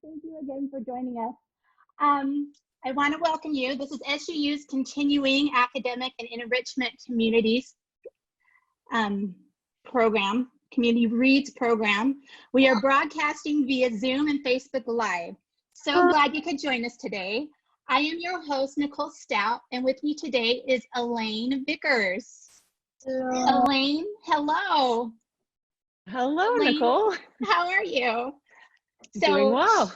Thank you again for joining us. I want to welcome you. This is SUU's Continuing Academic and Enrichment Communities program, Community Reads program. We are broadcasting via Zoom and Facebook Live. So glad you could join us today. I am your host, Nicole Stout, and with me today is Elaine Vickers. Hello. Elaine, hello. Hello, Elaine, Nicole. How are you? Doing well.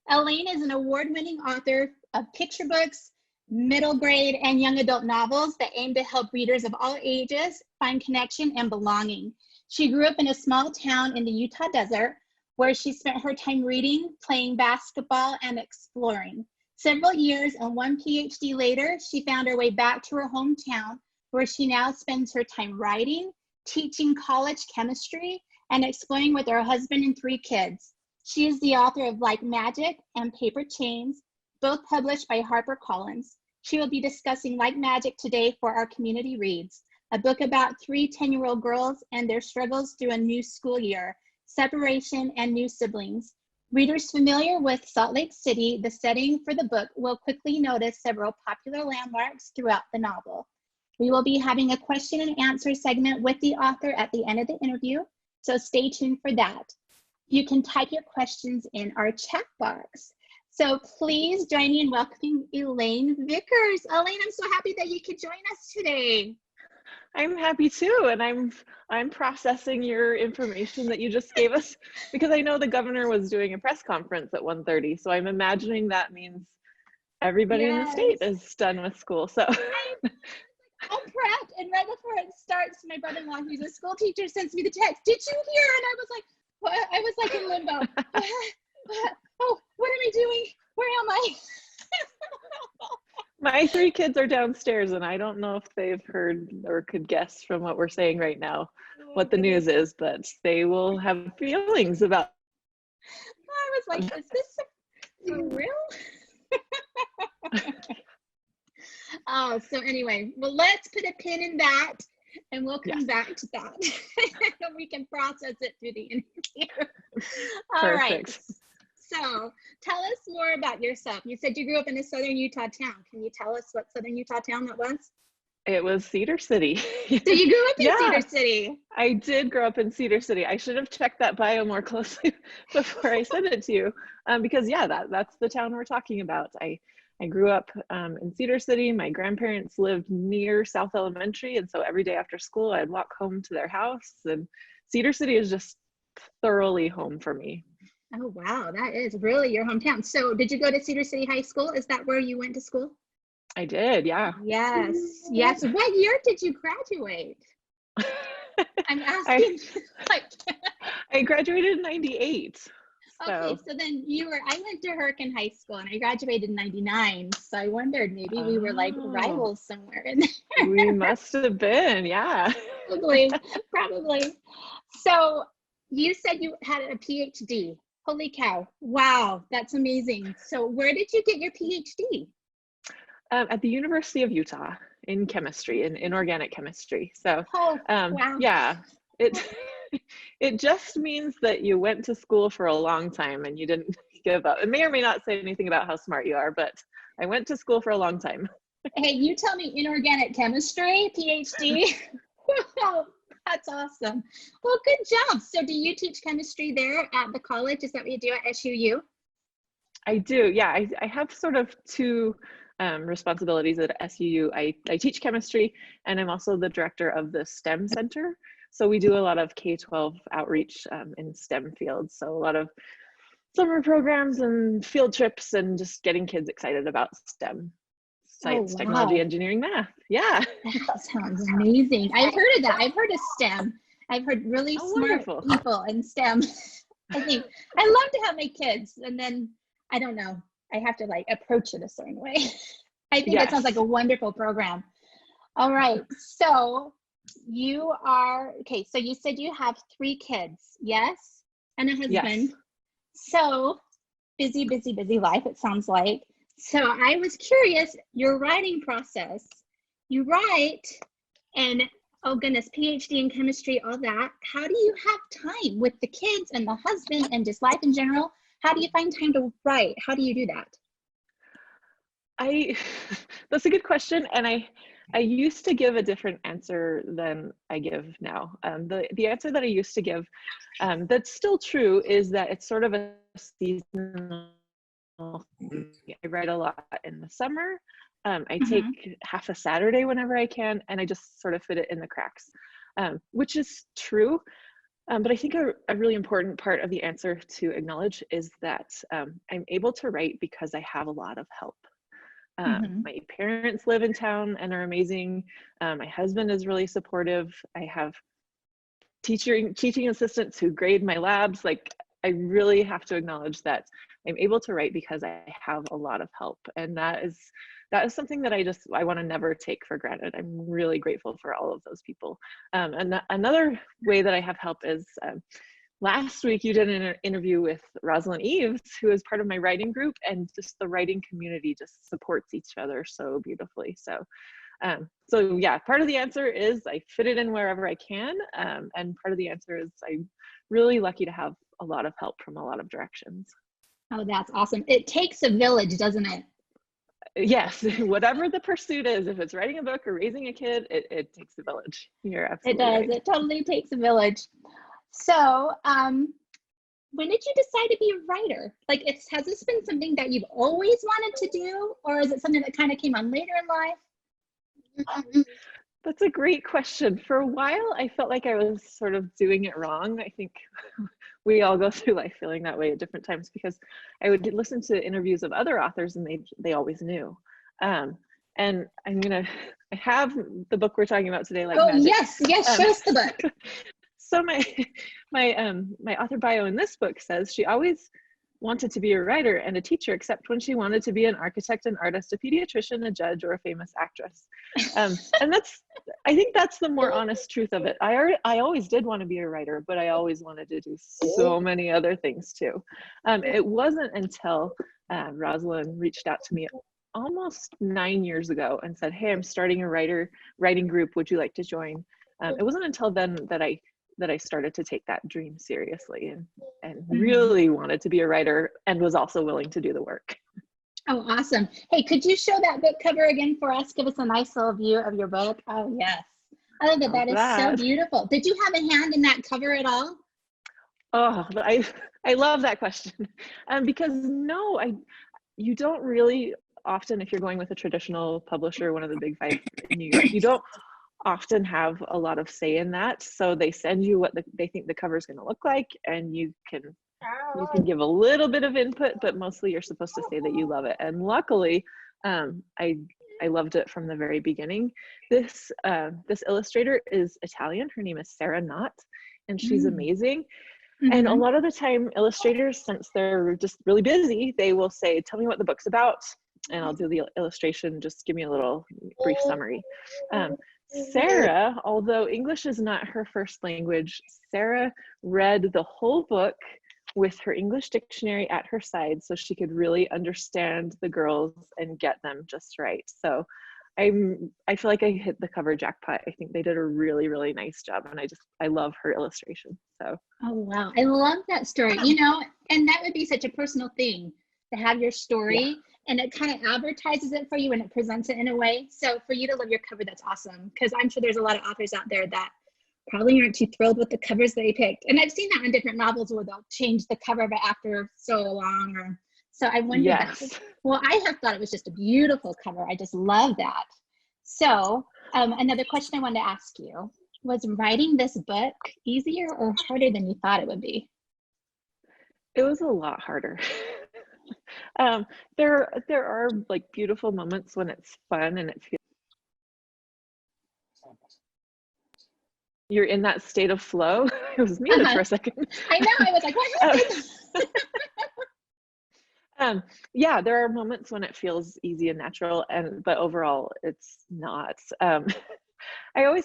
Elaine is an award-winning author of picture books, middle grade and young adult novels that aim to help readers of all ages find connection and belonging. She grew up in a small town in the Utah desert where she spent her time reading, playing basketball, and exploring. Several years and one PhD later, she found her way back to her hometown where she now spends her time writing, teaching college chemistry, and exploring with her husband and 3 kids. She is the author of Like Magic and Paper Chains, both published by HarperCollins. She will be discussing Like Magic today for our Community Reads, a book about 3 10-year-old girls and their struggles through a new school year, separation, and new siblings. Readers familiar with Salt Lake City, the setting for the book, will quickly notice several popular landmarks throughout the novel. We will be having a question and answer segment with the author at the end of the interview, so stay tuned for that. You can type your questions in our chat box. So please join me in welcoming Elaine Vickers. Elaine, I'm so happy that you could join us today. I'm happy too, and I'm processing your information that you just gave us because I know the governor was doing a press conference at 1:30, so I'm imagining that means everybody in the state is done with school. So I'm prepped, and right before it starts, my brother-in-law, who's a school teacher, sends me the text. Did you hear? And I was like, what? I was like in limbo. Oh, what am I doing? Where am I? my 3 kids are downstairs, and I don't know if they've heard or could guess from what we're saying right now what the news is, but they will have feelings about. I was like, is this for real? Oh, so anyway, well, let's put a pin in that and we'll come back to that. We can process it through the interview. All right. So tell us more about yourself. You said you grew up in a southern Utah town. Can you tell us what southern Utah town that was? It was Cedar City. So you grew up in Cedar City. I did grow up in Cedar City. I should have checked that bio more closely before I sent it to you, because that's the town we're talking about. I grew up in Cedar City. My grandparents lived near South Elementary, and so every day after school, I'd walk home to their house, and Cedar City is just thoroughly home for me. Oh, wow, that is really your hometown. So did you go to Cedar City High School? Is that where you went to school? I did, yeah. Yes. What year did you graduate? I'm asking. I graduated in '98. Okay, so then I went to Hurricane High School and I graduated in '99. So I wondered maybe we were like rivals somewhere in there. We must have been, yeah. Probably. So you said you had a PhD. Holy cow. Wow, that's amazing. So where did you get your PhD? At the University of Utah in chemistry, in organic chemistry. So wow. Yeah, it just means that you went to school for a long time and you didn't give up. It may or may not say anything about how smart you are, but I went to school for a long time. Hey, you tell me inorganic chemistry, PhD. Wow, that's awesome. Well, good job. So do you teach chemistry there at the college? Is that what you do at SUU? I do, yeah. I have sort of 2 responsibilities at SUU. I teach chemistry, and I'm also the director of the STEM Center. So we do a lot of K-12 outreach in STEM fields. So a lot of summer programs and field trips and just getting kids excited about STEM. Science, technology, engineering, math. Yeah. That sounds amazing. I've heard of that. I've heard of STEM. I've heard really smart people in STEM. I think I love to have my kids, and then I don't know, I have to like approach it a certain way. I think it sounds like a wonderful program. All right. So you so you said you have 3 kids, yes? And a husband. Yes. So busy life, it sounds like. So I was curious, your writing process, you write and oh goodness, PhD in chemistry, all that. How do you have time with the kids and the husband and just life in general? How do you find time to write? How do you do that? That's a good question. And I used to give a different answer than I give now. The answer that I used to give, that's still true, is that it's sort of a seasonal thing. I write a lot in the summer. I take half a Saturday whenever I can, and I just sort of fit it in the cracks, which is true. But I think a really important part of the answer to acknowledge is that I'm able to write because I have a lot of help. My parents live in town and are amazing. My husband is really supportive. I have teaching assistants who grade my labs. Like, I really have to acknowledge that I'm able to write because I have a lot of help, and that is something that I want to never take for granted. I'm really grateful for all of those people. And another way that I have help is, last week you did an interview with Rosalind Eves, who is part of my writing group, and just the writing community just supports each other so beautifully. So yeah, part of the answer is I fit it in wherever I can, and part of the answer is I'm really lucky to have a lot of help from a lot of directions. Oh, that's awesome. It takes a village, doesn't it? Yes, whatever the pursuit is, if it's writing a book or raising a kid, it takes a village. You're absolutely right. It does. It totally takes a village. So, when did you decide to be a writer? Like, has this been something that you've always wanted to do, or is it something that kind of came on later in life? That's a great question. For a while, I felt like I was sort of doing it wrong. I think we all go through life feeling that way at different times, because I would listen to interviews of other authors and they always knew. And I have the book we're talking about today, Like Magic. Yes, show us the book. So my author bio in this book says she always wanted to be a writer and a teacher, except when she wanted to be an architect, an artist, a pediatrician, a judge, or a famous actress. And I think that's the more honest truth of it. I always did want to be a writer, but I always wanted to do so many other things too. It wasn't until Rosalind reached out to me almost 9 years ago and said, "Hey, I'm starting a writing group. Would you like to join?" It wasn't until then that I started to take that dream seriously and really wanted to be a writer, and was also willing to do the work. Oh, awesome. Hey, could you show that book cover again for us? Give us a nice little view of your book. Oh, yes. I love it. That is so beautiful. Did you have a hand in that cover at all? Oh, I love that question. Because no, you don't really often, if you're going with a traditional publisher, one of the big five in New York, you don't often have a lot of say in that. So they send you what they think the cover is going to look like, and you can give a little bit of input, but mostly you're supposed to say that you love it. And luckily, I loved it from the very beginning. This illustrator is Italian. Her name is Sarah Knott, and she's amazing. And a lot of the time, illustrators, since they're just really busy, they will say, "Tell me what the book's about," and I'll do the illustration. Just give me a little brief summary. Sarah, although English is not her first language, Sarah read the whole book with her English dictionary at her side so she could really understand the girls and get them just right. So I feel like I hit the cover jackpot. I think they did a really, really nice job, and I love her illustration. So. Oh, wow. I love that story, and that would be such a personal thing to have your story, and it kind of advertises it for you and it presents it in a way. So for you to love your cover, that's awesome, because I'm sure there's a lot of authors out there that probably aren't too thrilled with the covers they picked. And I've seen that on different novels where they'll change the cover of it after so long. So I wonder well, I have thought it was just a beautiful cover. I just love that. So another question I wanted to ask you, was writing this book easier or harder than you thought it would be? It was a lot harder. There are like beautiful moments when it's fun and it feels you're in that state of flow. It was muted for a second. I know. I was like, what happened? Yeah, there are moments when it feels easy and natural, but overall it's not. I feel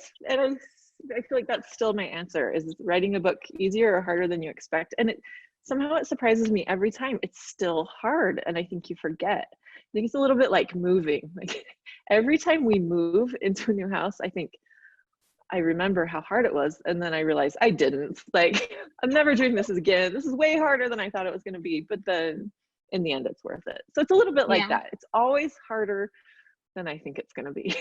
like that's still my answer, is writing a book easier or harder than you expect? And somehow it surprises me every time. It's still hard, and I think you forget. I think it's a little bit like moving. Like every time we move into a new house, I think, I remember how hard it was. And then I realized I didn't. Like, I'm never doing this again. This is way harder than I thought it was going to be. But then in the end, it's worth it. So it's a little bit like that. It's always harder than I think it's going to be.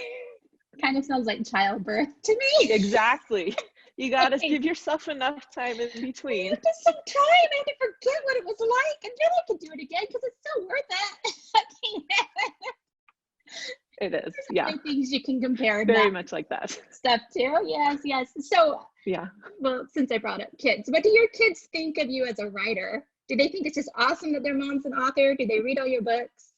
Kind of sounds like childbirth to me. Exactly. You got to give yourself enough time in between. Just some time. I had to forget what it was like, and then I could do it again because it's so worth it. It is, yeah. Things you can compare. Very much like that. Stuff too. Yes, yes. So, yeah. Well, since I brought up kids, what do your kids think of you as a writer? Do they think it's just awesome that their mom's an author? Do they read all your books?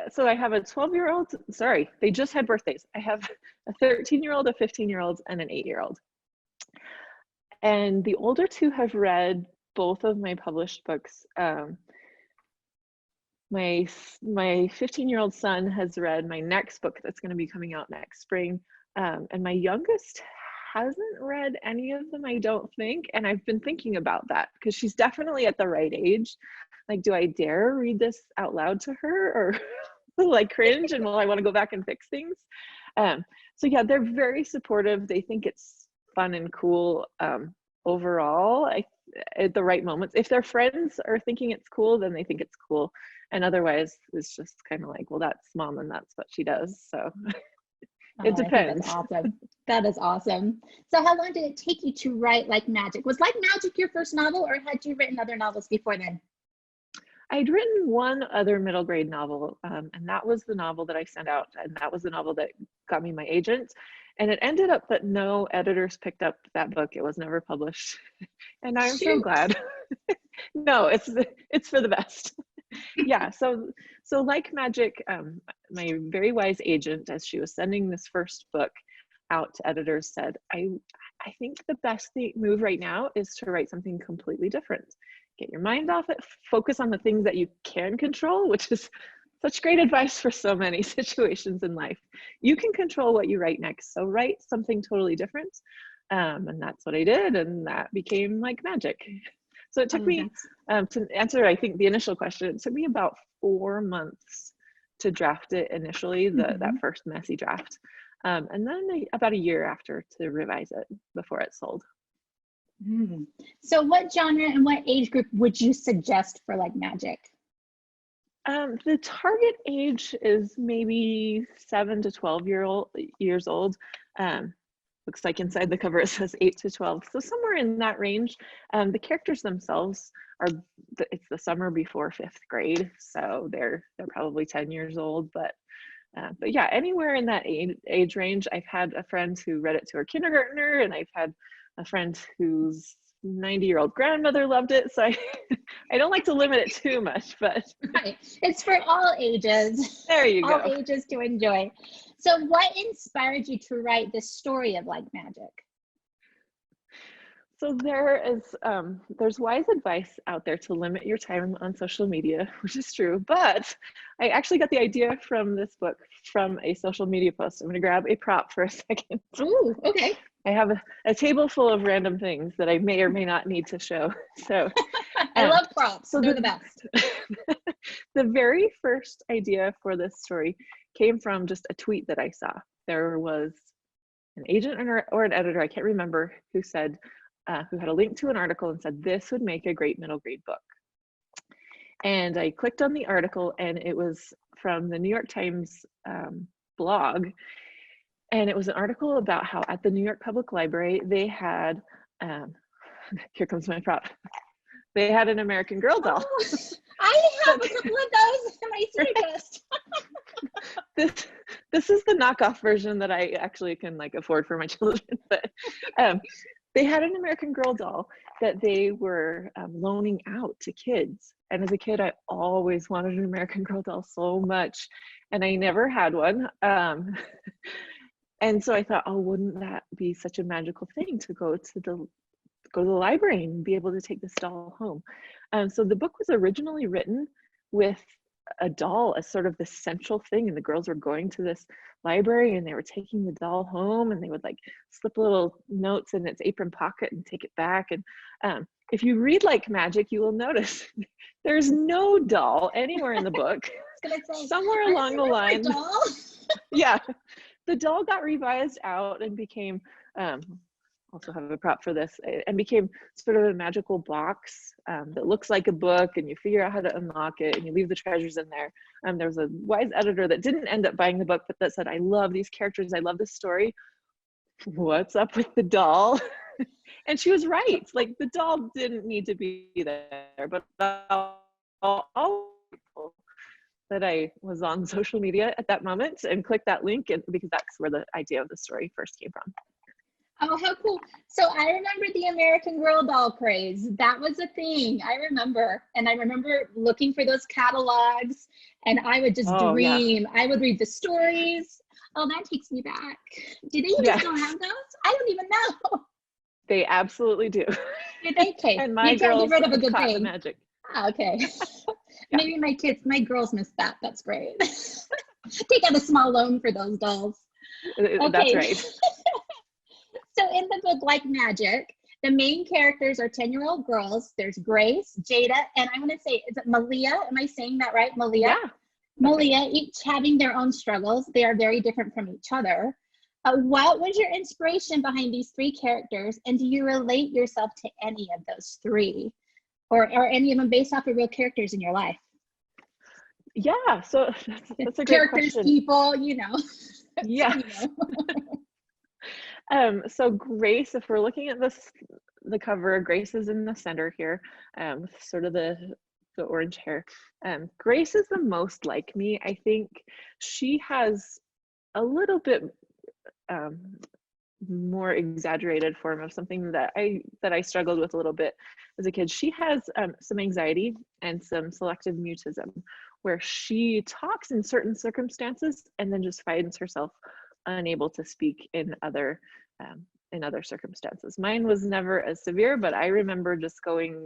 So I have a 12-year-old, sorry, they just had birthdays. I have a 13-year-old, a 15-year-old, and an 8-year-old. And the older two have read both of my published books. My 15-year-old son has read my next book that's going to be coming out next spring. And my youngest hasn't read any of them, I don't think. And I've been thinking about that because she's definitely at the right age. Like, do I dare read this out loud to her, or will I cringe and will I want to go back and fix things? So yeah, they're very supportive. They think it's fun and cool overall. At the right moments. If their friends are thinking it's cool, then they think it's cool. And otherwise, it's just kind of like, well, that's mom and that's what she does. So it depends. That's awesome. That is awesome. So how long did it take you to write Like Magic? Was Like Magic your first novel, or had you written other novels before then? I'd written one other middle grade novel, and that was the novel that I sent out, and that was the novel that got me my agent. And it ended up that no editors picked up that book. It was never published, and I'm so glad. No, it's for the best. Yeah. So Like Magic, my very wise agent, as she was sending this first book out to editors, said, I think the best move right now is to write something completely different. Get your mind off it, focus on the things that you can control, which is such great advice for so many situations in life. You can control what you write next, so write something totally different. And that's what I did, and that became Like Magic. So it took me, to answer, I think, the initial question, it took me about 4 months to draft it initially, that first messy draft. And then about a year after to revise it before it sold. So what genre and what age group would you suggest for Like Magic? The target age is maybe 7 to 12 years old. Looks like inside the cover it says 8 to 12, so somewhere in that range. The characters themselves it's the summer before 5th grade, so they're probably 10 years old, but yeah, anywhere in that age range. I've had a friend who read it to her kindergartner, and I've had a friend whose 90-year-old grandmother loved it. So I don't like to limit it too much, but right, it's for all ages. There you go. All ages to enjoy. So what inspired you to write this story of Like Magic? So there's wise advice out there to limit your time on social media, which is true, but I actually got the idea from this book from a social media post. I'm going to grab a prop for a second. Ooh, okay. I have a table full of random things that I may or may not need to show. So I love props. So they're the best. The very first idea for this story came from just a tweet that I saw. There was an agent or an editor, I can't remember, who said, who had a link to an article and said, this would make a great middle grade book. And I clicked on the article, and it was from the New York Times blog. And it was an article about how at the New York Public Library, they had, here comes my prop, they had an American Girl doll. Oh, I have a couple of those in my senior chest. This is the knockoff version that I actually can afford for my children, but they had an American Girl doll that they were loaning out to kids. And as a kid, I always wanted an American Girl doll so much, and I never had one. And so I thought, oh, wouldn't that be such a magical thing to go to the library and be able to take this doll home? So the book was originally written with a doll as sort of the central thing, and the girls were going to this library and they were taking the doll home, and they would slip little notes in its apron pocket and take it back. And if you read Like Magic, you will notice there's no doll anywhere in the book. I was gonna say, somewhere along the line. Yeah, the doll got revised out and became, also have a prop for this, and became sort of a magical box that looks like a book, and you figure out how to unlock it and you leave the treasures in there. There was a wise editor that didn't end up buying the book, but that said, I love these characters, I love this story. What's up with the doll? And she was right. Like, the doll didn't need to be there, but all that I was on social media at that moment and clicked that link, and because that's where the idea of the story first came from. Oh, how cool. So I remember the American Girl doll craze. That was a thing. I remember. And I remember looking for those catalogs, and I would just dream. Yeah. I would read the stories. Oh, that takes me back. Do they even still have those? I don't even know. They absolutely do. Do they? Okay. And my you can't girls get rid of a good caught thing. The magic. Oh, okay. Maybe my girls missed that. That's great. Take out a small loan for those dolls. Okay. That's right. So in the book, like magic, the main characters are 10-year-old girls. There's Grace, Jada, and I'm going to say, is it Malia? Am I saying that right? Malia? Yeah. Malia, right. Each having their own struggles. They are very different from each other. What was your inspiration behind these three characters? And do you relate yourself to any of those three? Or any of them based off of real characters in your life? Yeah, so that's a great characters, question. People, you know. Yeah. So Grace, if we're looking at the cover, Grace is in the center here, with sort of the orange hair. Grace is the most like me. I think she has a little bit more exaggerated form of something that I struggled with a little bit as a kid. She has some anxiety and some selective mutism, where she talks in certain circumstances and then just finds herself unable to speak in other circumstances. Mine was never as severe, but I remember just going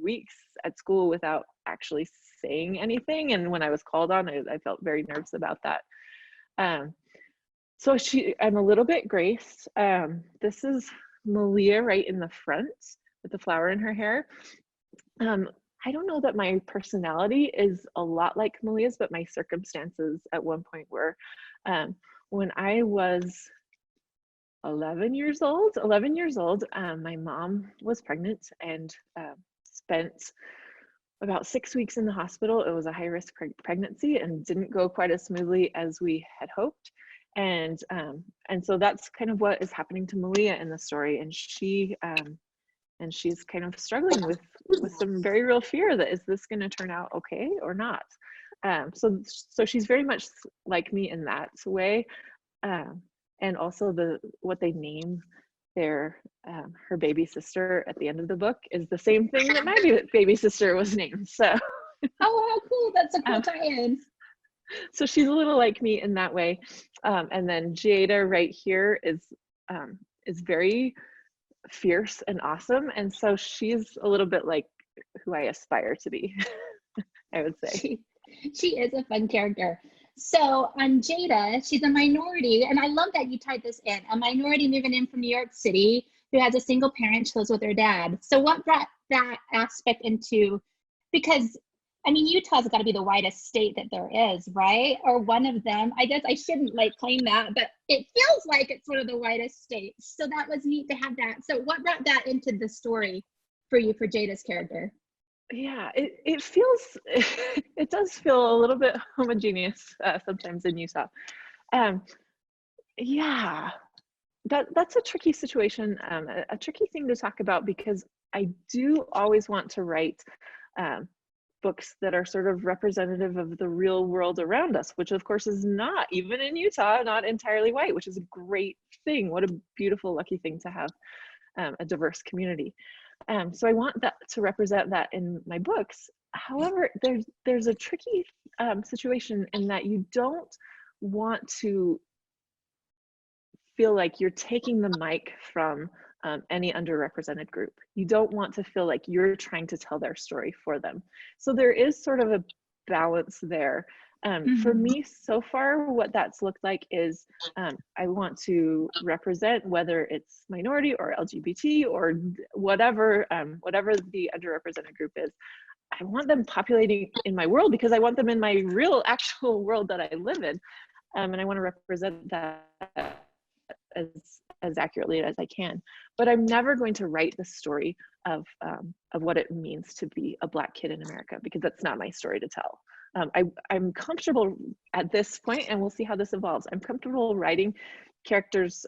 weeks at school without actually saying anything, and when I was called on, I felt very nervous about that. So I'm a little bit Grace. This is Malia right in the front with the flower in her hair. I don't know that my personality is a lot like Malia's, but my circumstances at one point were, when I was 11 years old, my mom was pregnant and spent about 6 weeks in the hospital. It was a high-risk pregnancy and didn't go quite as smoothly as we had hoped. And so that's kind of what is happening to Malia in the story. And she's kind of struggling with some very real fear that, is this going to turn out okay or not? So she's very much like me in that way. And also what they name her baby sister at the end of the book is the same thing that my baby sister was named. So oh, how cool. That's a cool tie-in. So she's a little like me in that way. And then Jada right here is very fierce and awesome. And so she's a little bit like who I aspire to be, I would say. She is a fun character. So on Jada, she's a minority, and I love that you tied this in, a minority moving in from New York City who has a single parent. She lives with her dad. So what brought that aspect into, because I mean, Utah's got to be the whitest state that there is, right? Or one of them. I guess I shouldn't claim that, but it feels like it's one of the whitest states. So that was neat to have that. So what brought that into the story for you, for Jada's character? Yeah, it does feel a little bit homogeneous sometimes in Utah. Yeah, that's a tricky situation, a tricky thing to talk about, because I do always want to write books that are sort of representative of the real world around us, which of course is not, even in Utah, not entirely white, which is a great thing. What a beautiful, lucky thing to have a diverse community. So I want that to represent that in my books. However, there's a tricky situation in that you don't want to feel like you're taking the mic from any underrepresented group. You don't want to feel like you're trying to tell their story for them. So there is sort of a balance there. For me, so far, what that's looked like is I want to represent, whether it's minority or LGBT or whatever the underrepresented group is. I want them populating in my world because I want them in my real, actual world that I live in. and I want to represent that as accurately as I can. But I'm never going to write the story of what it means to be a Black kid in America, because that's not my story to tell. I'm comfortable at this point, and we'll see how this evolves. I'm comfortable writing characters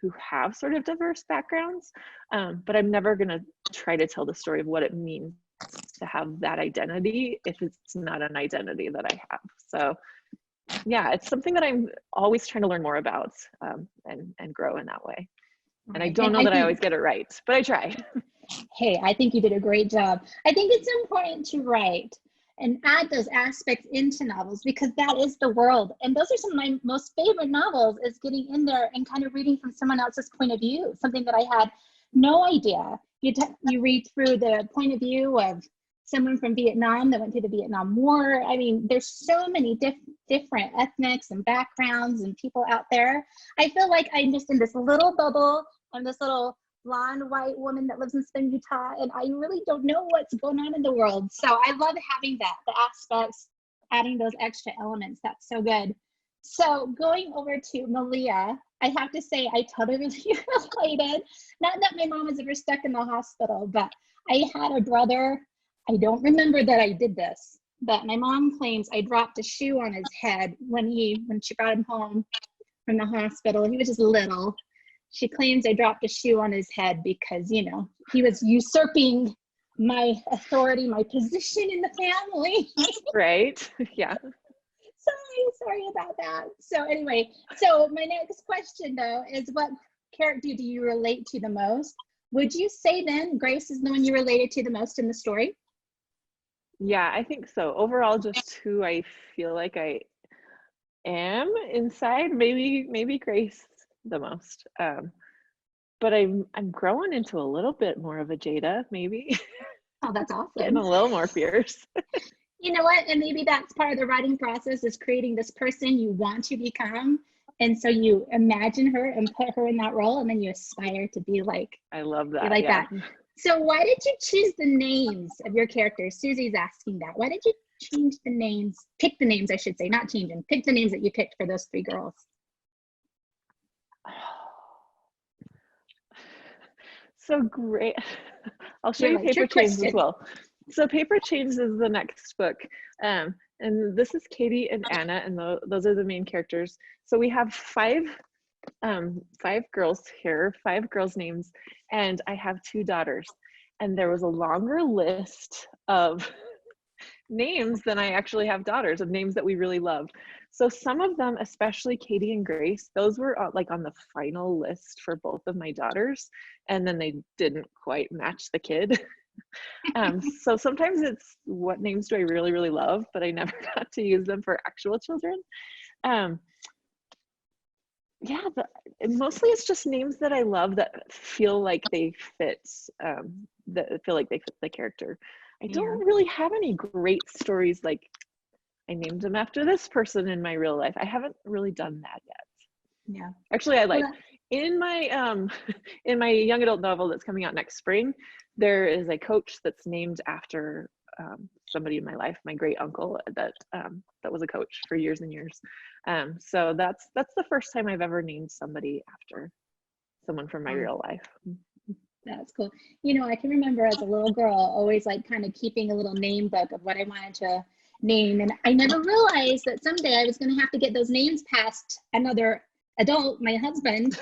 who have sort of diverse backgrounds, but I'm never going to try to tell the story of what it means to have that identity if it's not an identity that I have. So yeah, it's something that I'm always trying to learn more about, and grow in that way. And I don't know that I always get it right, but I try. Hey, I think you did a great job. I think it's important to write and add those aspects into novels, because that is the world. And those are some of my most favorite novels, is getting in there and kind of reading from someone else's point of view, something that I had no idea. You read through the point of view of someone from Vietnam that went through the Vietnam War. I mean, there's so many different ethnics and backgrounds and people out there. I feel like I'm just in this little bubble. I'm this little blonde white woman that lives in Spring, Utah, and I really don't know what's going on in the world. So I love having that, the aspects, adding those extra elements. That's so good. So going over to Malia, I have to say I totally related. Not that my mom was ever stuck in the hospital, but I had a brother. I don't remember that I did this, but my mom claims I dropped a shoe on his head when she brought him home from the hospital. He was just little. She claims I dropped a shoe on his head because, you know, he was usurping my authority, my position in the family. Right. Yeah. Sorry about that. So anyway, so my next question though is, what character do you relate to the most? Would you say then Grace is the one you related to the most in the story? Yeah, I think so. Overall, just who I feel like I am inside, maybe Grace the most. But I'm growing into a little bit more of a Jada, maybe. Oh, that's awesome. Getting a little more fierce. You know what? And maybe that's part of the writing process, is creating this person you want to become. And so you imagine her and put her in that role, and then you aspire to be like. I love that. Like that. So why did you choose the names of your characters? Susie's asking that. Why did you change the names? Pick the names, I should say, not change them. Pick the names that you picked for those three girls. So great. I'll show you Paper Chains as well. So Paper Chains is the next book. And this is Katie and Anna, and those are the main characters. So we have five girls here, 5 girls' names, and I have 2 daughters. And there was a longer list of names than I actually have daughters, of names that we really love. So some of them, especially Katie and Grace, those were like on the final list for both of my daughters, and then they didn't quite match the kid. So sometimes it's, what names do I really, really love, but I never got to use them for actual children. Yeah, mostly it's just names that I love that feel like they fit, that feel like they fit the character. I don't really have any great stories like I named them after this person in my real life. I haven't really done that yet. Yeah. Actually, I like, in my young adult novel that's coming out next spring, there is a coach that's named after somebody in my life, my great uncle that was a coach for years and years. So that's the first time I've ever named somebody after someone from my real life. That's cool. You know, I can remember as a little girl always like kind of keeping a little name book of what I wanted to name, and I never realized that someday I was going to have to get those names past another adult, my husband,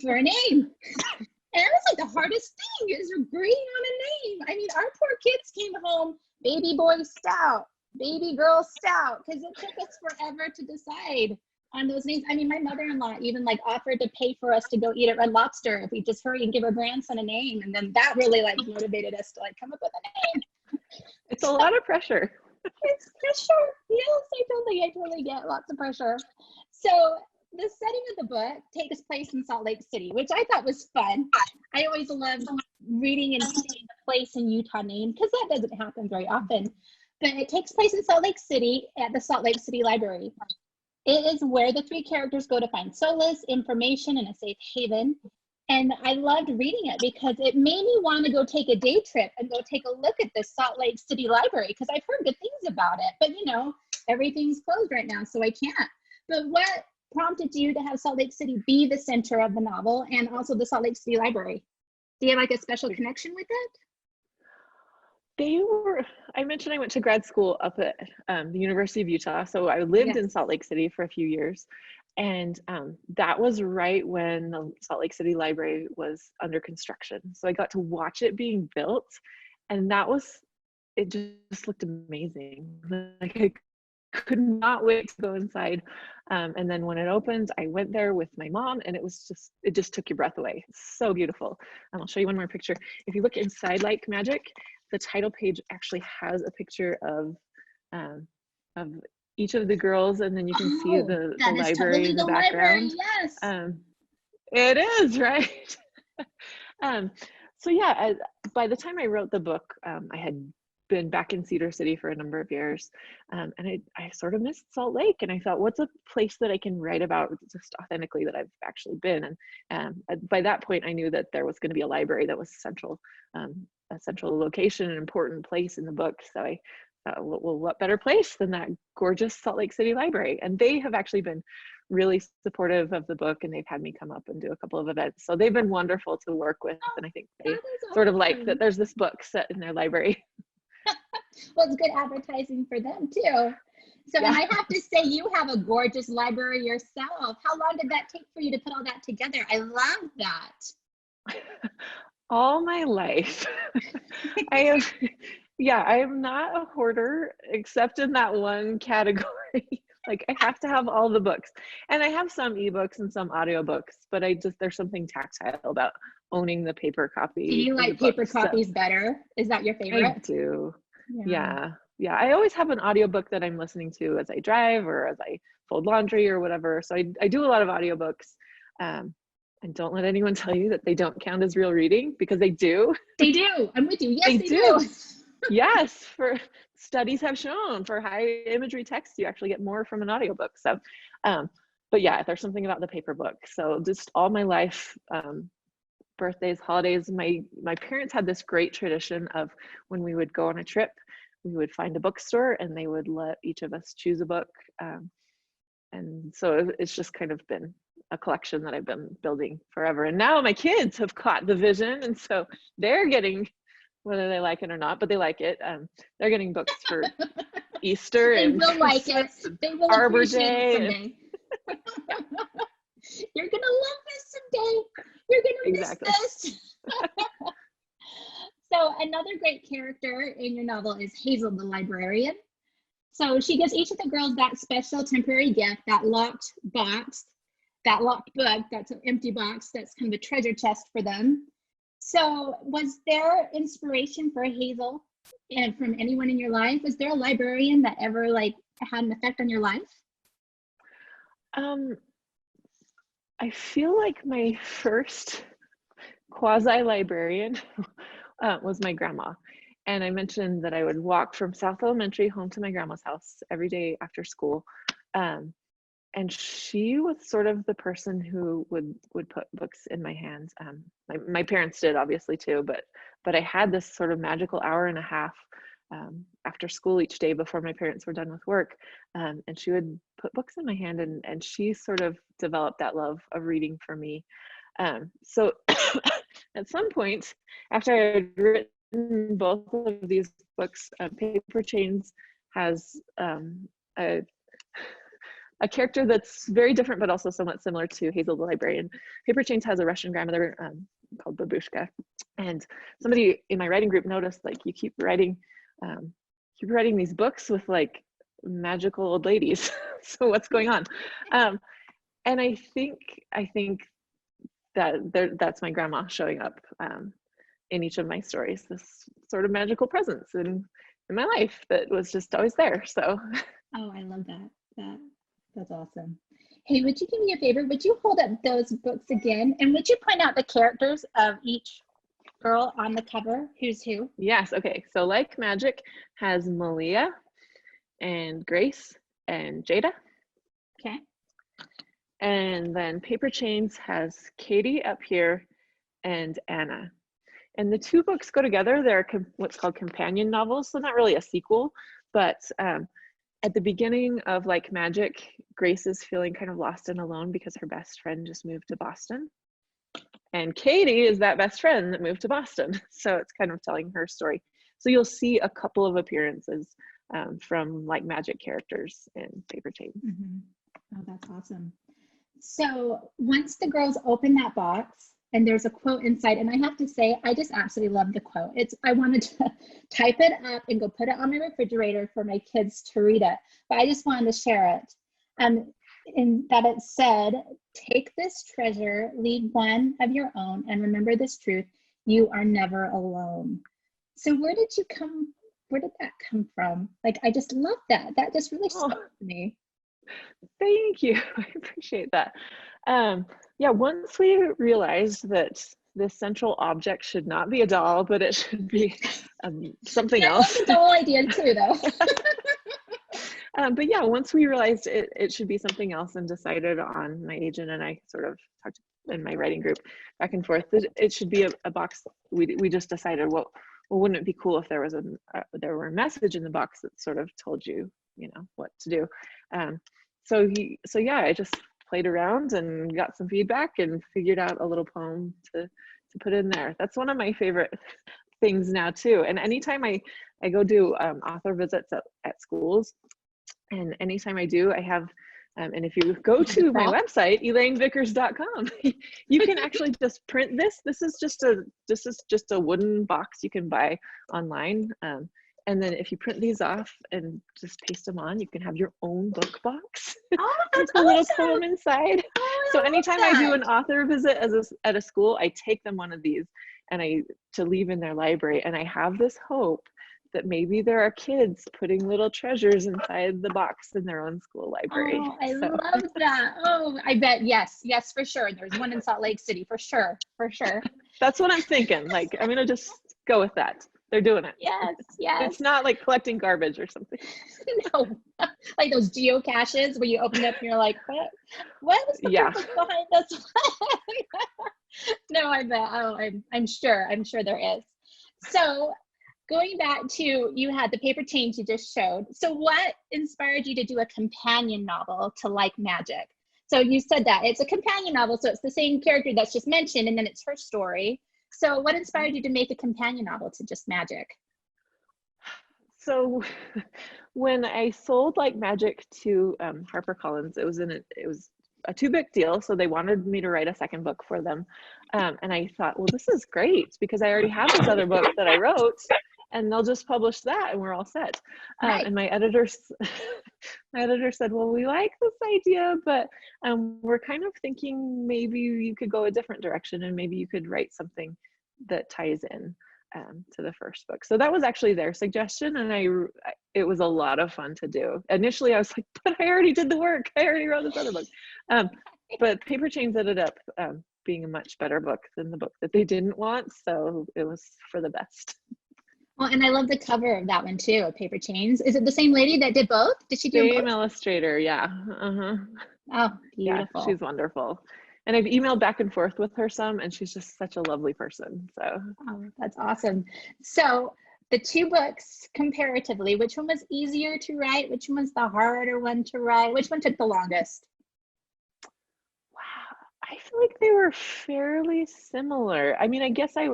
for a name. And that was like the hardest thing, is agreeing on a name. I mean, our poor kids came home baby boy stout, baby girl stout, because it took us forever to decide on those names. I mean, my mother-in-law even like offered to pay for us to go eat at Red Lobster if we just hurry and give our grandson a name. And then that really like motivated us to like come up with a name. It's a lot of pressure. It's pressure. Yes, I totally get lots of pressure. So the setting of the book takes place in Salt Lake City, which I thought was fun. I always loved reading and seeing the place in Utah name, because that doesn't happen very often. But it takes place in Salt Lake City at the Salt Lake City Library. It is where the 3 characters go to find solace, information, and a safe haven. And I loved reading it because it made me want to go take a day trip and go take a look at the Salt Lake City Library, because I've heard good things about it. But, you know, everything's closed right now, so I can't. But what prompted you to have Salt Lake City be the center of the novel and also the Salt Lake City Library? Do you have like a special connection with it? I mentioned I went to grad school up at the University of Utah. So I lived in Salt Lake City for a few years. And that was right when the Salt Lake City Library was under construction. So I got to watch it being built. And it just looked amazing. Like I could not wait to go inside. And then when it opened, I went there with my mom, and it just took your breath away. It's so beautiful. I'll show you one more picture. If you look inside Like Magic, the title page actually has a picture of each of the girls, and then you can see the library totally in the background. Yes. It is, right? So yeah, by the time I wrote the book, I had been back in Cedar City for a number of years, and I sort of missed Salt Lake, and I thought, what's a place that I can write about just authentically that I've actually been? And by that point, I knew that there was going to be a library that was central, a central location, an important place in the book. So I thought, well, what better place than that gorgeous Salt Lake City Library? And they have actually been really supportive of the book, and they've had me come up and do a couple of events. So they've been wonderful to work with, and I think they sort of like that there's this book set in their library. Well, it's good advertising for them too. So, yeah. And I have to say, you have a gorgeous library yourself. How long did that take for you to put all that together? I love that. All my life. I am not a hoarder except in that one category. Like I have to have all the books, and I have some ebooks and some audiobooks, but there's something tactile about owning the paper copy. Do you like paper copies better? Is that your favorite? I do. Yeah. I always have an audiobook that I'm listening to as I drive or as I fold laundry or whatever. So I do a lot of audiobooks. And don't let anyone tell you that they don't count as real reading, because they do. They do. I'm with you. Yes, they do. Yes, for studies have shown for high imagery text, you actually get more from an audiobook. So, but yeah, there's something about the paper book. So just all my life, birthdays, holidays, my parents had this great tradition of when we would go on a trip, we would find a bookstore and they would let each of us choose a book. And so it's just kind of been a collection that I've been building forever. And now my kids have caught the vision, and so they're getting, whether they like it or not, but they like it. They're getting books for Easter and will like it. They will Arbor Day. Someday. You're gonna love this someday. You're gonna miss this. So another great character in your novel is Hazel the librarian. So she gives each of the girls that special temporary gift, that locked box, that locked book, that's an empty box, that's kind of a treasure chest for them. So was there inspiration for Hazel and from anyone in your life? Was there a librarian that ever had an effect on your life? I feel like my first quasi-librarian was my grandma. And I mentioned that I would walk from South Elementary home to my grandma's house every day after school. And she was sort of the person who would put books in my hands. My parents did obviously too, but I had this sort of magical hour and a half after school each day before my parents were done with work. And she would put books in my hand, and she sort of developed that love of reading for me. So at some point after I had written both of these books, Paper Chains has a character that's very different, but also somewhat similar to Hazel the librarian. Paper Chains has a Russian grandmother called Babushka. And somebody in my writing group noticed, you keep writing these books with magical old ladies. So what's going on? And I think that's my grandma showing up in each of my stories, this sort of magical presence in my life that was just always there. So. Oh, I love that. That's awesome. Hey, would you do me a favor? Would you hold up those books again? And would you point out the characters of each girl on the cover? Who's who? Yes. Okay. So Like Magic has Malia and Grace and Jada. Okay. And then Paper Chains has Katie up here and Anna. And the two books go together. They're what's called companion novels. So not really a sequel, but at the beginning of Like Magic, Grace is feeling kind of lost and alone because her best friend just moved to Boston. And Katie is that best friend that moved to Boston. So it's kind of telling her story. So you'll see a couple of appearances from Like Magic characters in Paper Chains. Oh, that's awesome. So once the girls open that box and there's a quote inside, and I have to say, I just absolutely love the quote. I wanted to type it up and go put it on my refrigerator for my kids to read it, but I just wanted to share it. In that it said, take this treasure, lead one of your own, and remember this truth, you are never alone. So where did that come from? Like, I just love that. That just really spoke to me. Thank you. I appreciate that. Yeah, once we realized that this central object should not be a doll, but it should be something else. That's a doll idea too, though. But yeah, once we realized it should be something else and decided on, my agent and I sort of talked in my writing group back and forth, that it should be a box. We just decided, well, wouldn't it be cool if there was there were a message in the box that sort of told you, what to do. So yeah, I just played around and got some feedback and figured out a little poem to put in there. That's one of my favorite things now too. And anytime I go do author visits at schools, and anytime I do, I have, and if you go to my website, elainevickers.com, you can actually just print this. This is just a wooden box you can buy online. And then if you print these off and just paste them on, you can have your own book box. Oh, that's a little awesome. poem inside. So anytime I do an author visit at a school, I take them one of these and to leave in their library. And I have this hope that maybe there are kids putting little treasures inside the box in their own school library. Oh, I love that. Oh, I bet. Yes, for sure. There's one in Salt Lake City, for sure. That's what I'm thinking. Like, I'm gonna just go with that. They're doing it. Yes. It's not like collecting garbage or something. No, like those geocaches where you open it up and you're like, what is the purpose behind this? No, I bet. Oh, I'm sure there is. So going back to, you had the Paper Chains you just showed. So what inspired you to do a companion novel to Like Magic? So you said that it's a companion novel, so it's the same character that's just mentioned, and then it's her story. So what inspired you to make a companion novel to just Magic? So when I sold Like Magic to HarperCollins, it was a 2-book deal. So they wanted me to write a second book for them. And I thought, well, this is great because I already have this other book that I wrote, and they'll just publish that and we're all set. Right. And my editor said, well, we like this idea, but we're kind of thinking maybe you could go a different direction and maybe you could write something that ties in to the first book. So that was actually their suggestion, and it was a lot of fun to do. Initially I was like, but I already did the work, I already wrote this other book. But Paper Chains ended up being a much better book than the book that they didn't want, so it was for the best. Well, and I love the cover of that one too, of Paper Chains. Is it the same lady that did both? Did she do both? Same illustrator, yeah. Oh, beautiful. Yeah, she's wonderful. And I've emailed back and forth with her some, and she's just such a lovely person. So that's awesome. So the 2 books comparatively, which one was easier to write? Which one was the harder one to write? Which one took the longest? Wow, I feel like they were fairly similar. I mean, I guess I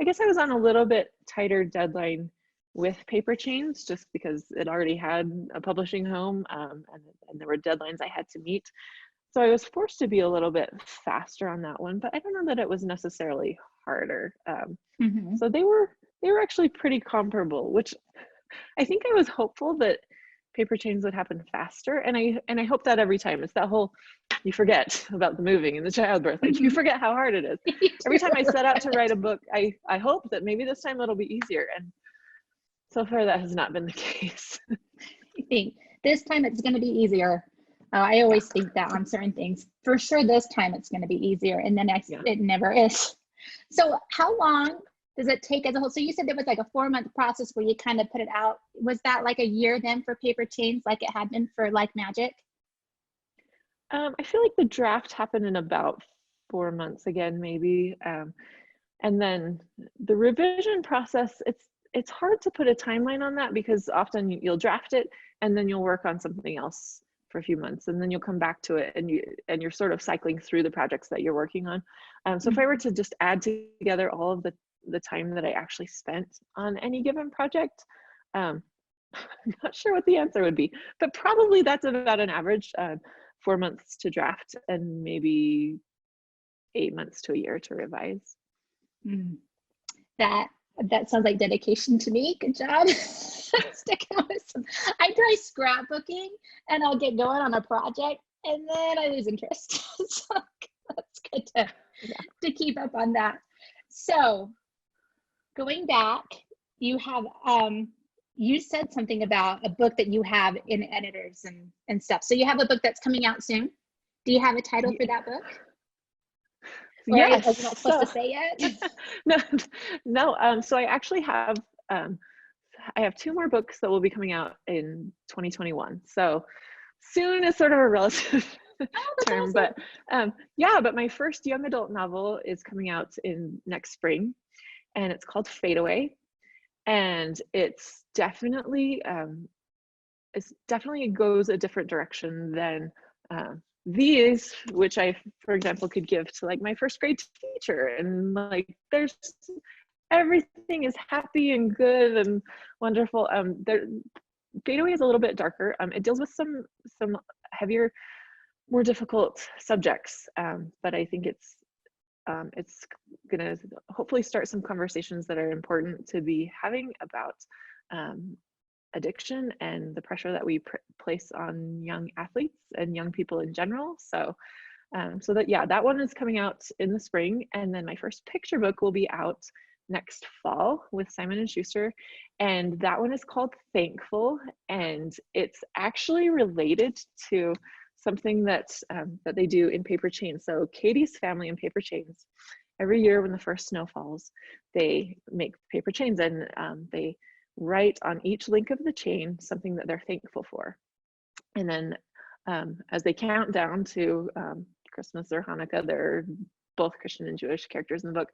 was on a little bit tighter deadline with Paper Chains just because it already had a publishing home, and there were deadlines I had to meet. So I was forced to be a little bit faster on that one, but I don't know that it was necessarily harder. So they were actually pretty comparable, which I think I was hopeful that Paper Chains would happen faster. And I hope that every time. It's that whole, you forget about the moving and the childbirth. Like, you forget how hard it is. Every time I set out to write a book, I hope that maybe this time it'll be easier. And so far that has not been the case. I think this time it's going to be easier. I always think that on certain things. For sure, this time it's going to be easier, and then it never is. So how long does it take as a whole? So you said there was like a 4-month process where you kind of put it out. Was that like a year then for Paper Chains, like it had been for Like Magic? I feel like the draft happened in about 4 months again, maybe. And then the revision process, it's hard to put a timeline on that, because often you'll draft it and then you'll work on something else for a few months, and then you'll come back to it, and you're sort of cycling through the projects that you're working on. So if I were to just add together all of the time that I actually spent on any given project, I'm not sure what the answer would be, but probably that's about an average 4 months to draft and maybe 8 months to a year to revise. That sounds like dedication to me. Good job. Sticking with some. I try scrapbooking and I'll get going on a project and then I lose interest. So that's good to keep up on that. So going back, you have you said something about a book that you have in editors and stuff. So you have a book that's coming out soon. Do you have a title for that book? Or yes. are you not supposed to say it? No. So I actually have I have 2 more books that will be coming out in 2021. So soon is sort of a relative term, but but my first young adult novel is coming out in next spring, and it's called Fade Away, and it's definitely goes a different direction than these, which I, for example, could give to like my first grade teacher, and like there's everything is happy and good and wonderful. Fade Away is a little bit darker. It deals with some heavier, more difficult subjects, but I think it's gonna hopefully start some conversations that are important to be having about addiction and the pressure that we place on young athletes and young people in general. So that one is coming out in the spring, and then my first picture book will be out next fall with Simon & Schuster, and that one is called Thankful, and it's actually related to something that they do in Paper Chains. So Katie's family in Paper Chains, every year when the first snow falls, they make paper chains, and they write on each link of the chain something that they're thankful for. And then as they count down to Christmas or Hanukkah, they're both Christian and Jewish characters in the book.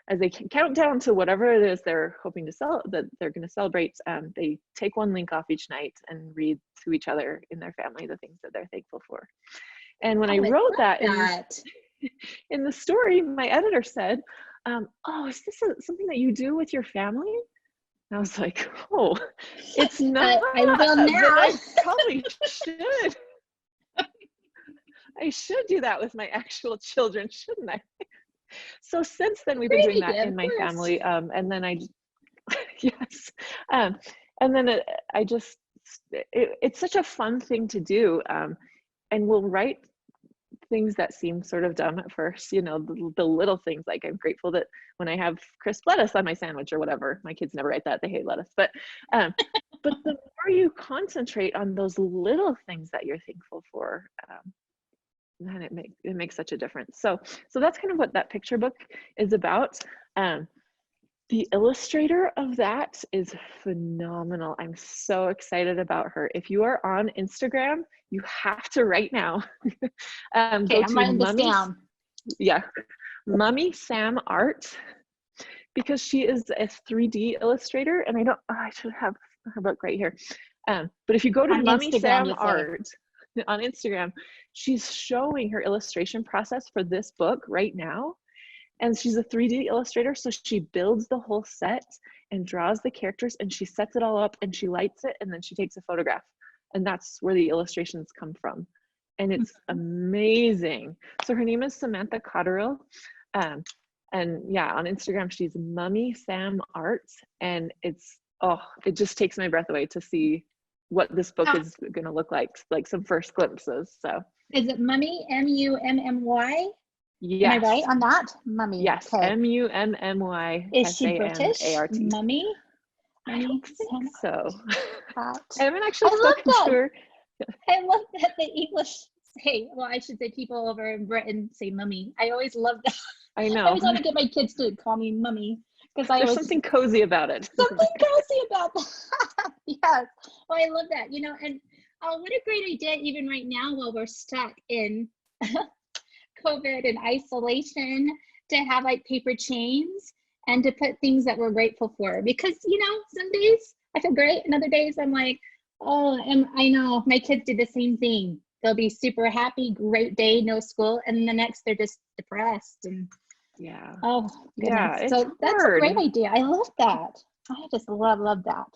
As they count down to whatever it is they're hoping to that they're going to celebrate, they take one link off each night and read to each other in their family the things that they're thankful for. And when I wrote that in the story, my editor said, "Oh, is this something that you do with your family?" And I was like, "Oh, it's not. I will now. I probably should. I should do that with my actual children, shouldn't I?" So since then, we've been doing that in my family, and then yes, and then it's such a fun thing to do, and we'll write things that seem sort of dumb at first, you know, the little things, like I'm grateful that when I have crisp lettuce on my sandwich or whatever. My kids never write that, they hate lettuce, but the more you concentrate on those little things that you're thankful for, then it makes such a difference. So that's kind of what that picture book is about. The illustrator of that is phenomenal. I'm so excited about her. If you are on Instagram, you have to right now okay, go I'm writing this down. Yeah, Mummy Sam Art, because she is a 3D illustrator, and I should have her book right here. But if you go to Mummy Sam Art on Instagram, she's showing her illustration process for this book right now. And she's a 3D illustrator, so she builds the whole set and draws the characters, and she sets it all up and she lights it, and then she takes a photograph. And that's where the illustrations come from. And it's amazing. So her name is Samantha Cotterill. And yeah, on Instagram, she's Mummy Sam Art. And it just takes my breath away to see what this book is going to look like some first glimpses. So is it Mummy, M-U-M-M-Y? Yes. Am I right on that? Mummy. Yes. Okay. M-U-M-M-Y. Is she British? S-A-M-A-R-T. Mummy? I don't think so. Hot. I haven't actually spoken to her. I love that the English say, well, I should say people over in Britain say mummy. I always love that. I know. I always want to get my kids to call me mummy, because there's something cozy about it. Something cozy about that. Yes. Well, I love that. You know, and what a great idea, even right now while we're stuck in COVID and isolation, to have like paper chains and to put things that we're grateful for. Because, you know, some days I feel great, and other days I'm like, oh, and I know my kids do the same thing. They'll be super happy, great day, no school, and the next they're just depressed. And Yeah. oh goodness. Yeah, it's So that's a hard. great idea. I love that. I just love that.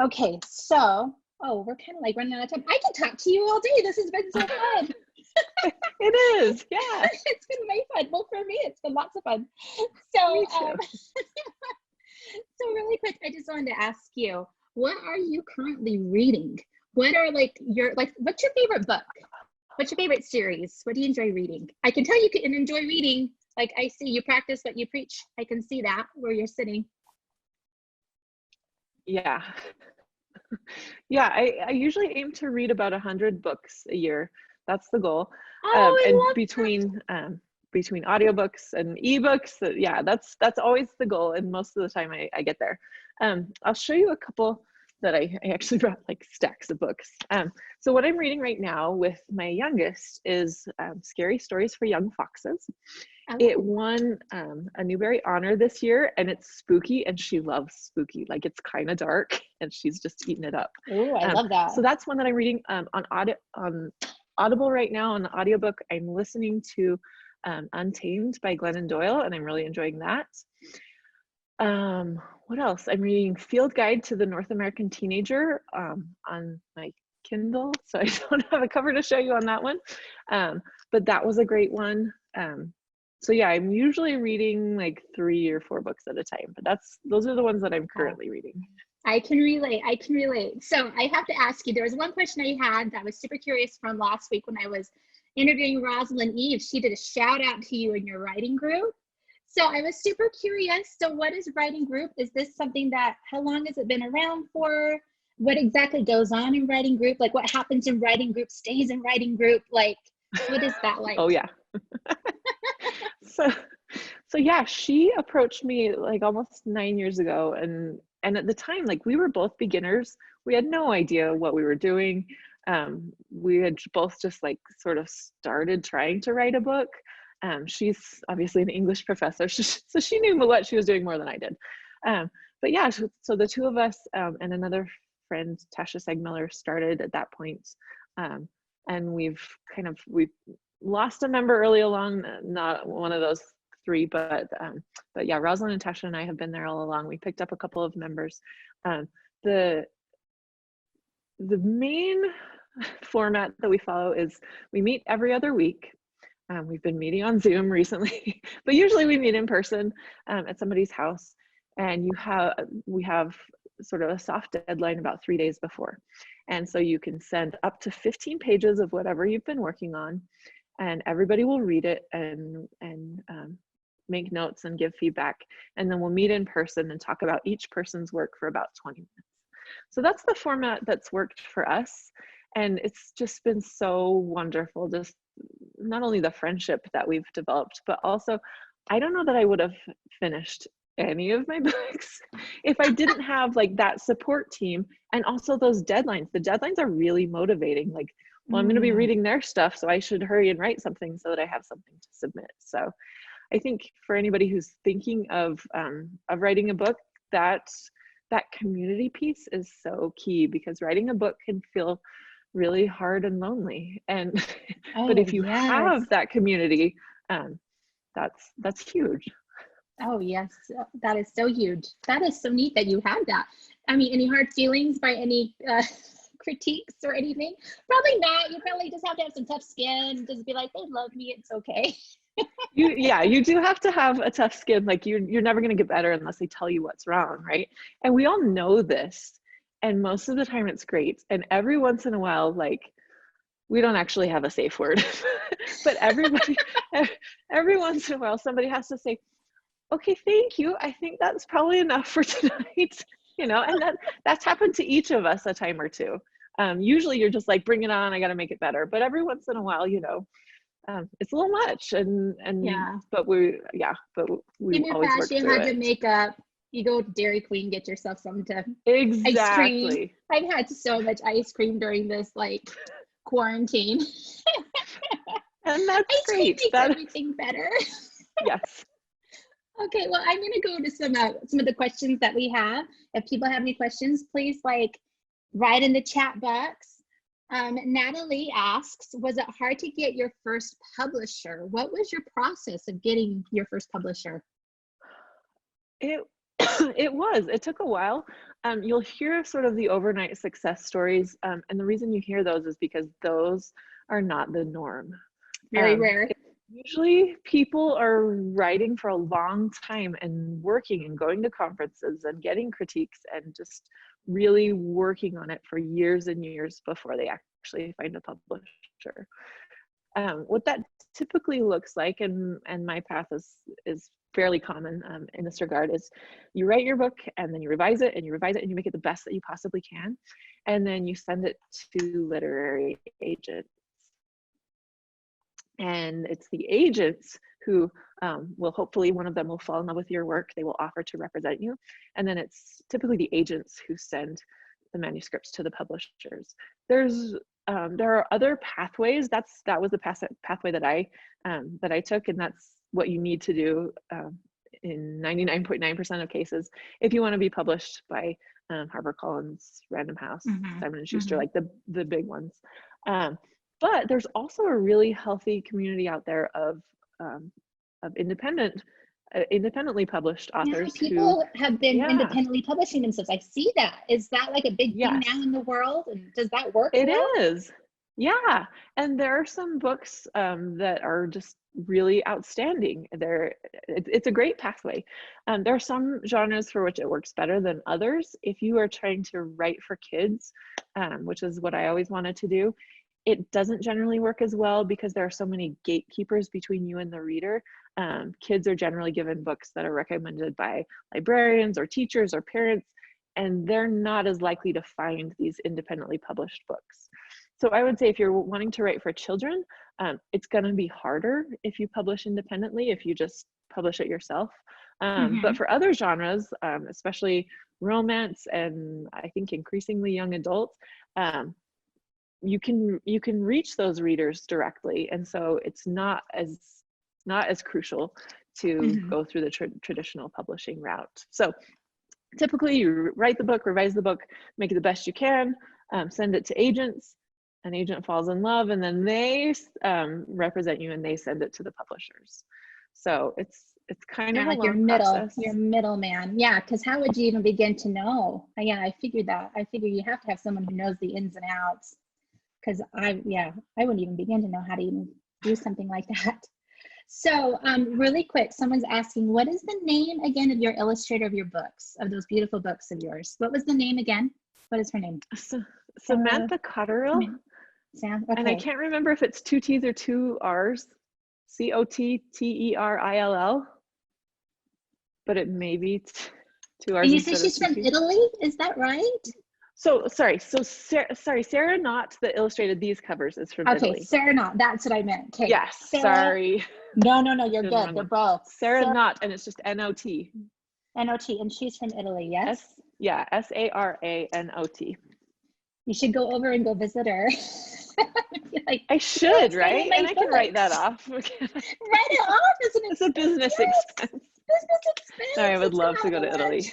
Okay, so we're kind of like running out of time. I can talk to you all day. This has been so fun. It is, yeah. It's been way fun. Well, for me, it's been lots of fun. So, Me too. so really quick, I just wanted to ask you, what are you currently reading? What are what's your favorite book? What's your favorite series? What do you enjoy reading? I can tell you can enjoy reading. Like, I see you practice what you preach. I can see that where you're sitting. Yeah. Yeah, I usually aim to read about 100 books a year. That's the goal. Oh, I And love between audiobooks and ebooks, yeah, that's always the goal. And most of the time I get there. I'll show you a couple that I actually brought, like stacks of books. So what I'm reading right now with my youngest is Scary Stories for Young Foxes. It won a Newbery Honor this year, and it's spooky, and she loves spooky. Like, it's kind of dark, and she's just eating it up. Oh, I love that. So that's one that I'm reading on Audible right now. On the audiobook, I'm listening to Untamed by Glennon Doyle, and I'm really enjoying that. What else? I'm reading Field Guide to the North American Teenager on my Kindle, so I don't have a cover to show you on that one. But that was a great one. So yeah, I'm usually reading like 3 or 4 books at a time, but those are the ones that I'm currently reading. I can relate. So I have to ask you, there was one question I had that I was super curious from last week when I was interviewing Rosalind Eve. She did a shout out to you in your writing group. So I was super curious. So what is writing group? Is this something how long has it been around for? What exactly goes on in writing group? Like, what happens in writing group stays in writing group? Like, what is that like? Oh yeah. So yeah, she approached me like almost 9 years ago, and at the time, like, we were both beginners. We had no idea what we were doing. We had both just like sort of started trying to write a book. She's obviously an English professor, so she knew what she was doing more than I did. But yeah, so the two of us and another friend, Tasha Segmiller, started at that point. And we've lost a member early along, not one of those 3, but yeah, Rosalind and Tasha and I have been there all along. We picked up a couple of members. The main format that we follow is we meet every other week. We've been meeting on Zoom recently, but usually we meet in person at somebody's house, and we have sort of a soft deadline about 3 days before. And so you can send up to 15 pages of whatever you've been working on, and everybody will read it and make notes and give feedback. And then we'll meet in person and talk about each person's work for about 20 minutes. So that's the format that's worked for us. And it's just been so wonderful, just not only the friendship that we've developed, but also, I don't know that I would have finished any of my books if I didn't have like that support team, and also those deadlines. The deadlines are really motivating. Like, well, I'm going to be reading their stuff, so I should hurry and write something so that I have something to submit. So I think for anybody who's thinking of writing a book, that community piece is so key, because writing a book can feel really hard and lonely. And but if you have that community, that's huge. Oh yes, that is so huge. That is so neat that you have that. I mean, any hard feelings by any critiques or anything? Probably not. You probably just have to have some tough skin. Just be like, they love me. It's okay. You do have to have a tough skin. Like, you're never going to get better unless they tell you what's wrong, right? And we all know this. And most of the time it's great. And every once in a while, like, we don't actually have a safe word, but every once in a while, somebody has to say, okay, thank you. I think that's probably enough for tonight. And that's happened to each of us a time or two. Usually you're just like, bring it on, I got to make it better. But every once in a while, it's a little much. But we always work through it. You had your makeup. You go to Dairy Queen, get yourself some exactly. Ice cream. I've had so much ice cream during this quarantine. And that's ice great. Cream makes everything better. Yes. Okay, well, I'm going to go to some of the questions that we have. If people have any questions, please write in the chat box. Natalie asks, was it hard to get your first publisher? What was your process of getting your first publisher? It it took a while. You'll hear sort of the overnight success stories, and the reason you hear those is because those are not the norm. Very rare. Usually people are writing for a long time and working and going to conferences and getting critiques and just really working on it for years and years before they actually find a publisher. What that typically looks like, and my path is fairly common in this regard, is you write your book and then you revise it and you revise it and you make it the best that you possibly can, and then you send it to literary agents. And it's the agents who will, hopefully one of them will fall in love with your work. They will offer to represent you. And then it's typically the agents who send the manuscripts to the publishers. There are other pathways. That was the pathway that I took, and that's what you need to do in 99.9% of cases if you want to be published by HarperCollins, Random House, Simon & Schuster, like the big ones. But there's also a really healthy community out there of independently published authors. Yeah, people have been independently publishing themselves. I see that. Is that like a big thing now in the world? And does that work? It is. Yeah. And there are some books that are just really outstanding. It's a great pathway. There are some genres for which it works better than others. If you are trying to write for kids, which is what I always wanted to do, it doesn't generally work as well because there are so many gatekeepers between you and the reader. Kids are generally given books that are recommended by librarians or teachers or parents, and they're not as likely to find these independently published books. So I would say if you're wanting to write for children, it's going to be harder if you publish independently, if you just publish it yourself. But for other genres, especially romance and I think increasingly young adults, you can reach those readers directly, and so it's not as crucial to go through the traditional publishing route. So typically you write the book, revise the book, make it the best you can, send it to agents. An agent falls in love, and then they represent you and they send it to the publishers. So it's kind of like a long process. Your middleman. Yeah, because how would you even begin to know? Yeah, I figured that. I figured you have to have someone who knows the ins and outs. Because I wouldn't even begin to know how to even do something like that. So really quick, someone's asking, what is the name again of your illustrator of your books, of those beautiful books of yours? What was the name again? What is her name? Samantha Cotterill. Sam, okay. And I can't remember if it's 2 T's or 2 R's. Cotterill. But it may be 2 R's. And you say she's from Italy? Is that right? So sorry, Sarah Knott that illustrated these covers is from Italy. Okay, Sarah Knott, that's what I meant. Okay. Yes, Sarah, sorry. No, you're good. They're both. Sarah Knott, and it's just N-O-T. N-O-T, and she's from Italy, yes? S-A-R-A-N-O-T. You should go over and go visit her. I should, right? And I can write that off. Write it off as a business expense. Business expense. I would love to go to Italy.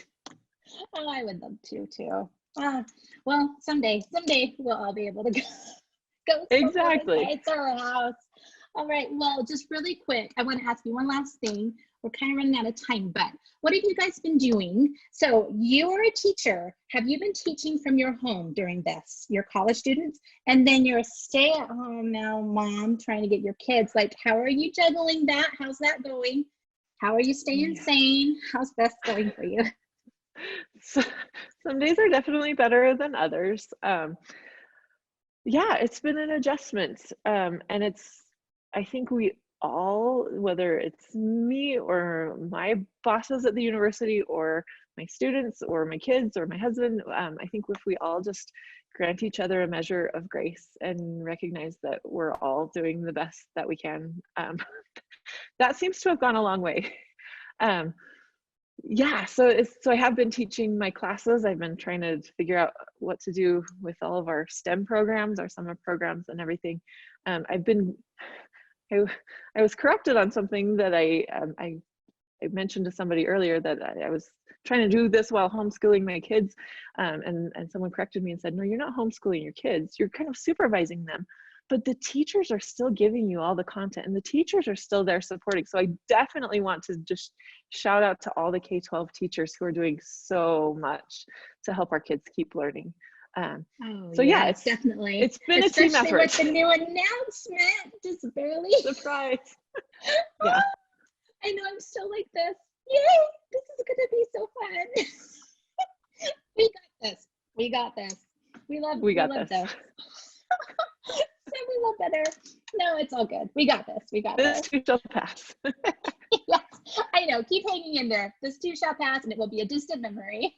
Oh, I would love to too. Well, someday we'll all be able to go. Exactly. It's our house. All right. Well, just really quick, I want to ask you one last thing. We're kind of running out of time, but what have you guys been doing? So you are a teacher. Have you been teaching from your home during this, your college students? And then you're a stay-at-home now mom trying to get your kids. Like, how are you juggling that? How's that going? How are you staying sane? How's that going for you? So, some days are definitely better than others. Yeah, it's been an adjustment. And I think we all, whether it's me or my bosses at the university or my students or my kids or my husband, I think if we all just grant each other a measure of grace and recognize that we're all doing the best that we can, that seems to have gone a long way. Yeah, so I have been teaching my classes. I've been trying to figure out what to do with all of our STEM programs, our summer programs and everything. I was corrected on something that I mentioned to somebody earlier that I was trying to do this while homeschooling my kids, and someone corrected me and said, no, you're not homeschooling your kids, you're kind of supervising them, but the teachers are still giving you all the content and the teachers are still there supporting. So I definitely want to just shout out to all the K-12 teachers who are doing so much to help our kids keep learning. So yeah, it's definitely, it's been a team effort. With the new announcement, just barely. Surprise. Yeah. I know, I'm still like this. Yay, this is gonna be so fun. We got this. We love this. Say we love better. No, it's all good. We got this. This too shall pass. Yes, I know. Keep hanging in there. This too shall pass, and it will be a distant memory.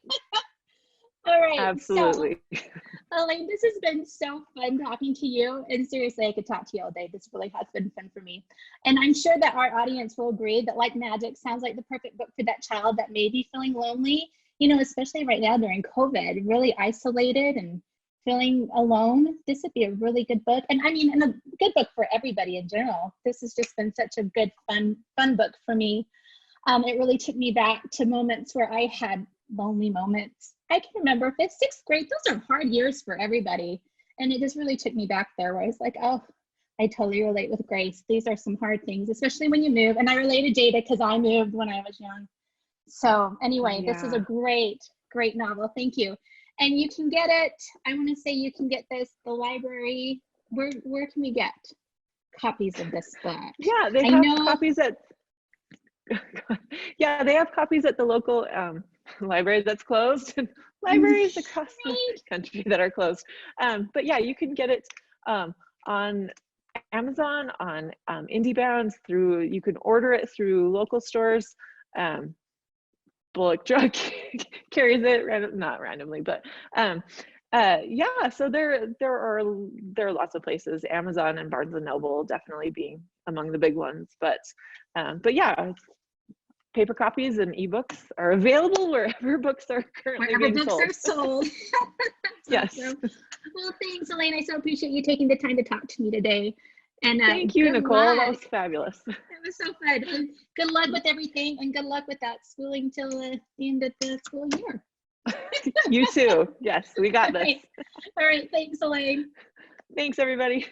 All right. Absolutely. So, Elaine, this has been so fun talking to you. And seriously, I could talk to you all day. This really has been fun for me. And I'm sure that our audience will agree that Like Magic sounds like the perfect book for that child that may be feeling lonely, especially right now during COVID, really isolated and feeling alone. This would be a really good book. And I mean, and a good book for everybody in general. This has just been such a good, fun book for me. It really took me back to moments where I had lonely moments. I can remember 5th, 6th grade, those are hard years for everybody. And it just really took me back there where I was like, oh, I totally relate with Grace. These are some hard things, especially when you move. And I relate to Jada because I moved when I was young. So anyway, This is a great, great novel. Thank you. And you can get it, I want to say you can get this, the library. Where can we get copies of this book? Yeah, they have copies at, yeah, they have copies at the local library that's closed, and libraries across the country that are closed. But yeah, you can get it on Amazon, on IndieBound, you can order it through local stores. Bullock Drug carries it, not randomly, but yeah, so there are lots of places, Amazon and Barnes and Noble definitely being among the big ones, but yeah, paper copies and ebooks are available wherever books are currently being sold. Wherever books are sold. Yes. Awesome. Well, thanks, Elaine. I so appreciate you taking the time to talk to me today. And thank you, Nicole. Luck. That was fabulous. It was so fun. And good luck with everything, and good luck with that schooling till the end of the school year. You too. Yes, we got this. All right. Thanks, Elaine. Thanks, everybody.